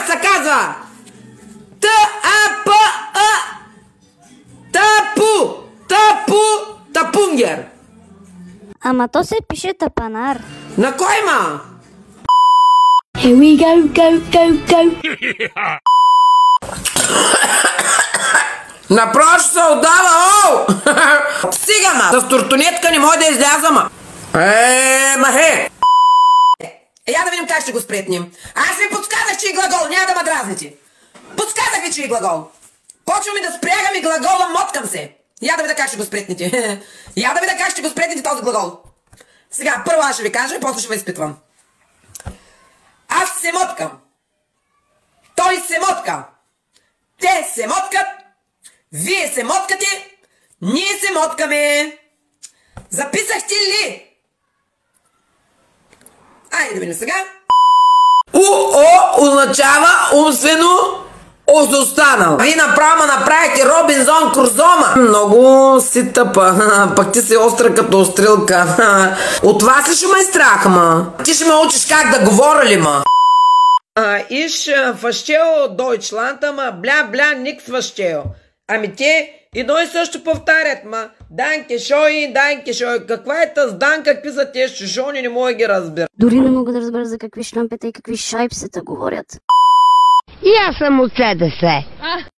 се казва. Т-А-П-А. Тапу. Тапу. Тапунгер. Ама то се пише тапанар. На кой ма? Here we go, go, go, go. Напроче се отдава, оу! Стига, ма! С тортонетка не може да изляза, ма! Махе! Я да видим как ще го спретнем. Аз ви подсказах, че и глагол, няма да ме дразните. Подсказах ви, че и глагол. Почвам и да спрягам и глагола, моткам се. Я да видя как ще го спретнете. Я да видя как ще го спретнете този глагол. Сега, първо аз ще ви кажа и после ще ви изпитвам. Аз се моткам. Той се мотка. Те се моткат. Вие се моткате. Ние се моткаме. Записахте ли? Айде да видим сега. УО означава умствено изостанал. Вие направо направихте Робинзон Крузома. Много си тъпа. Пък ти си остра като острилка. От вас ли ще ме страх, ма? Ти ще ме учиш как да говоря ли, ма? Ich verstehe Deutschland, ама бля, никс verstehe. Ами те едно и също повтарят, ма данке шой. Каква е таз дан, какви са тези чужони, не мога да ги разбира. Дори не мога да разбера за какви шлампета и какви шайпсета говорят. И аз съм от СДС.